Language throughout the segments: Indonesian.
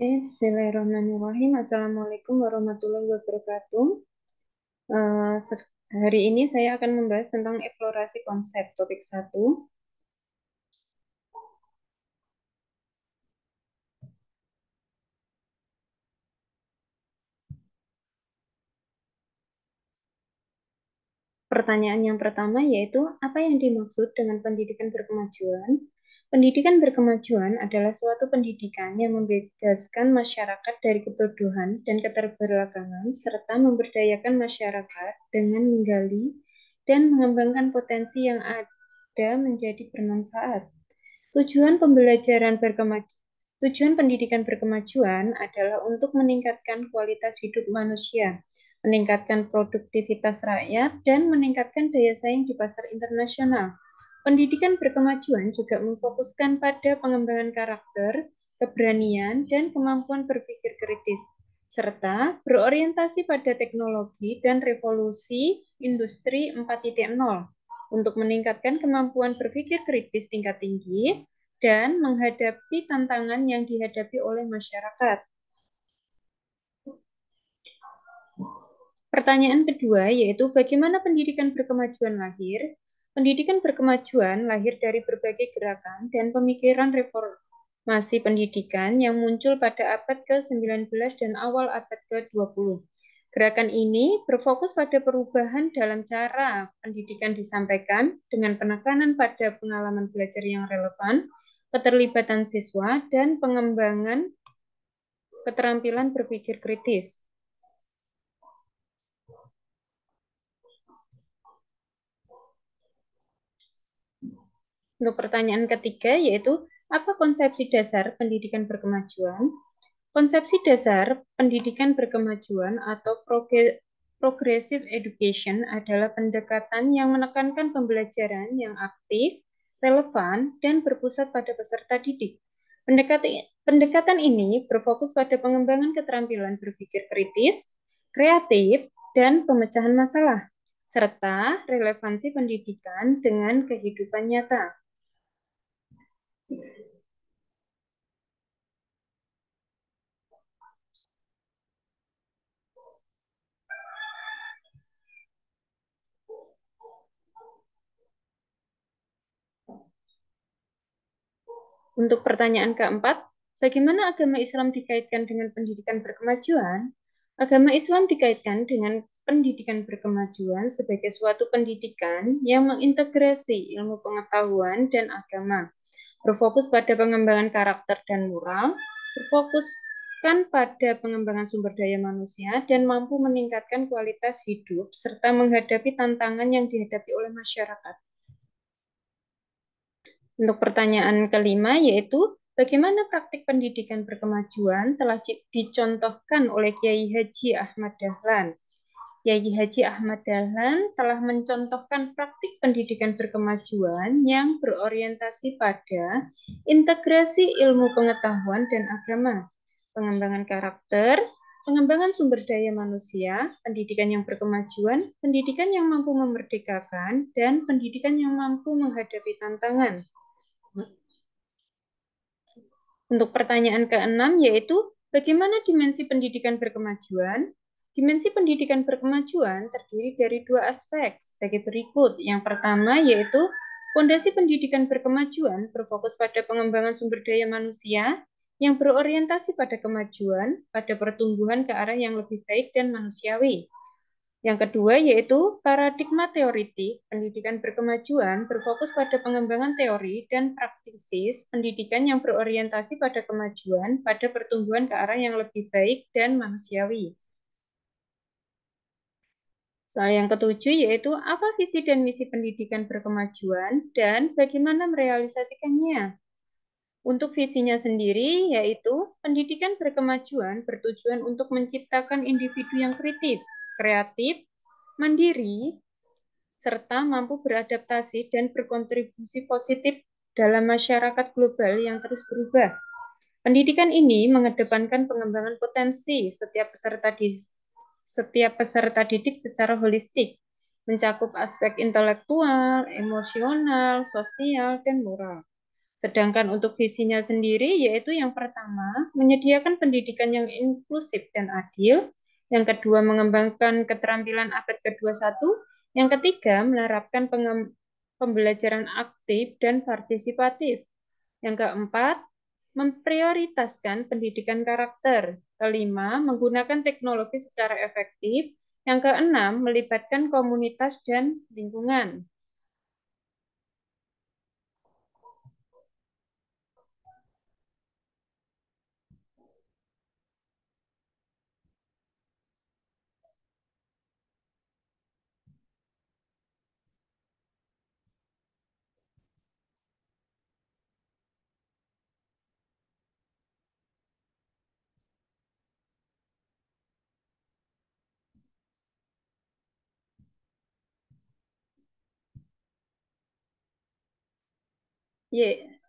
Bismillahirrahmanirrahim. Assalamualaikum warahmatullahi wabarakatuh. Hari ini saya akan membahas tentang eksplorasi konsep topik satu. Pertanyaan yang pertama yaitu, apa yang dimaksud dengan pendidikan berkemajuan? Pendidikan berkemajuan adalah suatu pendidikan yang membebaskan masyarakat dari kebodohan dan keterbelakangan, serta memberdayakan masyarakat dengan menggali dan mengembangkan potensi yang ada menjadi bermanfaat. Tujuan pembelajaran berkemajuan Tujuan pendidikan berkemajuan adalah untuk meningkatkan kualitas hidup manusia, meningkatkan produktivitas rakyat, dan meningkatkan daya saing di pasar internasional. Pendidikan berkemajuan juga memfokuskan pada pengembangan karakter, keberanian, dan kemampuan berpikir kritis, serta berorientasi pada teknologi dan revolusi industri 4.0 untuk meningkatkan kemampuan berpikir kritis tingkat tinggi dan menghadapi tantangan yang dihadapi oleh masyarakat. Pertanyaan kedua yaitu bagaimana pendidikan berkemajuan lahir? Pendidikan berkemajuan lahir dari berbagai gerakan dan pemikiran reformasi pendidikan yang muncul pada abad ke-19 dan awal abad ke-20. Gerakan ini berfokus pada perubahan dalam cara pendidikan disampaikan dengan penekanan pada pengalaman belajar yang relevan, keterlibatan siswa, dan pengembangan keterampilan berpikir kritis. Untuk pertanyaan ketiga yaitu, apa konsepsi dasar pendidikan berkemajuan? Konsepsi dasar pendidikan berkemajuan atau progressive education adalah pendekatan yang menekankan pembelajaran yang aktif, relevan, dan berpusat pada peserta didik. Pendekatan ini berfokus pada pengembangan keterampilan berpikir kritis, kreatif, dan pemecahan masalah, serta relevansi pendidikan dengan kehidupan nyata. Untuk pertanyaan keempat, bagaimana agama Islam dikaitkan dengan pendidikan berkemajuan? Agama Islam dikaitkan dengan pendidikan berkemajuan sebagai suatu pendidikan yang mengintegrasi ilmu pengetahuan dan agama, berfokus pada pengembangan karakter dan moral, berfokuskan pada pengembangan sumber daya manusia, dan mampu meningkatkan kualitas hidup serta menghadapi tantangan yang dihadapi oleh masyarakat. Untuk pertanyaan kelima yaitu bagaimana praktik pendidikan berkemajuan telah dicontohkan oleh Kiai Haji Ahmad Dahlan. Kiai Haji Ahmad Dahlan telah mencontohkan praktik pendidikan berkemajuan yang berorientasi pada integrasi ilmu pengetahuan dan agama, pengembangan karakter, pengembangan sumber daya manusia, pendidikan yang berkemajuan, pendidikan yang mampu memerdekakan, dan pendidikan yang mampu menghadapi tantangan. Untuk pertanyaan keenam yaitu bagaimana dimensi pendidikan berkemajuan? Dimensi pendidikan berkemajuan terdiri dari dua aspek sebagai berikut. Yang pertama yaitu fondasi pendidikan berkemajuan berfokus pada pengembangan sumber daya manusia yang berorientasi pada kemajuan, pada pertumbuhan ke arah yang lebih baik dan manusiawi. Yang kedua yaitu paradigma teoritik pendidikan berkemajuan berfokus pada pengembangan teori dan praktisis pendidikan yang berorientasi pada kemajuan, pada pertumbuhan ke arah yang lebih baik dan manusiawi. Soal yang ketujuh yaitu apa visi dan misi pendidikan berkemajuan dan bagaimana merealisasikannya. Untuk visinya sendiri yaitu pendidikan berkemajuan bertujuan untuk menciptakan individu yang kritis, kreatif, mandiri, serta mampu beradaptasi dan berkontribusi positif dalam masyarakat global yang terus berubah. Pendidikan ini mengedepankan pengembangan potensi setiap peserta didik secara holistik, mencakup aspek intelektual, emosional, sosial, dan moral. Sedangkan untuk visinya sendiri yaitu yang pertama, menyediakan pendidikan yang inklusif dan adil. Yang kedua, mengembangkan keterampilan abad ke-21. Yang ketiga, menerapkan pembelajaran aktif dan partisipatif. Yang keempat, memprioritaskan pendidikan karakter. Kelima, menggunakan teknologi secara efektif. Yang keenam, melibatkan komunitas dan lingkungan.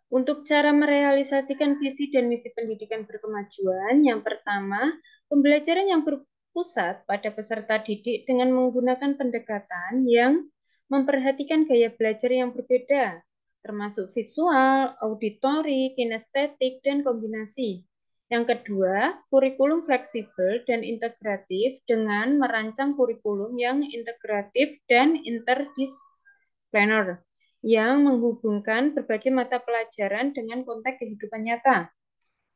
Untuk cara merealisasikan visi dan misi pendidikan berkemajuan, yang pertama, pembelajaran yang berpusat pada peserta didik dengan menggunakan pendekatan yang memperhatikan gaya belajar yang berbeda, termasuk visual, auditori, kinestetik, dan kombinasi. Yang kedua, kurikulum fleksibel dan integratif dengan merancang kurikulum yang integratif dan interdisipliner yang menghubungkan berbagai mata pelajaran dengan konteks kehidupan nyata.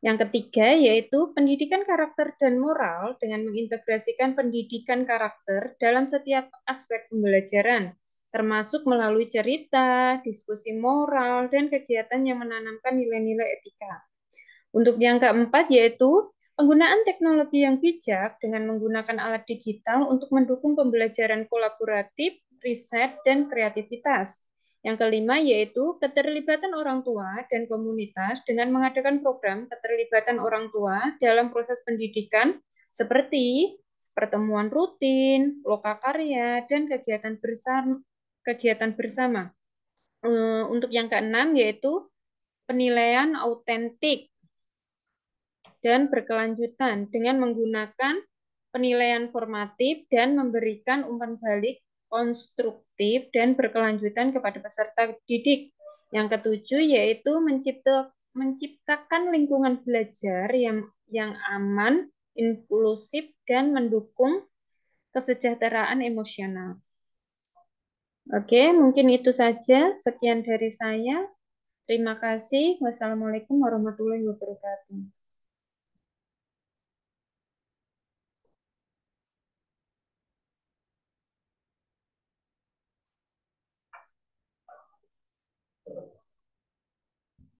Yang ketiga yaitu pendidikan karakter dan moral dengan mengintegrasikan pendidikan karakter dalam setiap aspek pembelajaran, termasuk melalui cerita, diskusi moral, dan kegiatan yang menanamkan nilai-nilai etika. Untuk yang keempat yaitu penggunaan teknologi yang bijak dengan menggunakan alat digital untuk mendukung pembelajaran kolaboratif, riset, dan kreativitas. Yang kelima yaitu keterlibatan orang tua dan komunitas dengan mengadakan program keterlibatan orang tua dalam proses pendidikan seperti pertemuan rutin, lokakarya, dan kegiatan bersama. Untuk yang keenam yaitu penilaian autentik dan berkelanjutan dengan menggunakan penilaian formatif dan memberikan umpan balik konstruktif dan berkelanjutan kepada peserta didik. Yang ketujuh yaitu menciptakan lingkungan belajar yang aman, inklusif, dan mendukung kesejahteraan emosional. Oke, mungkin itu saja. Sekian dari saya. Terima kasih. Wassalamualaikum warahmatullahi wabarakatuh.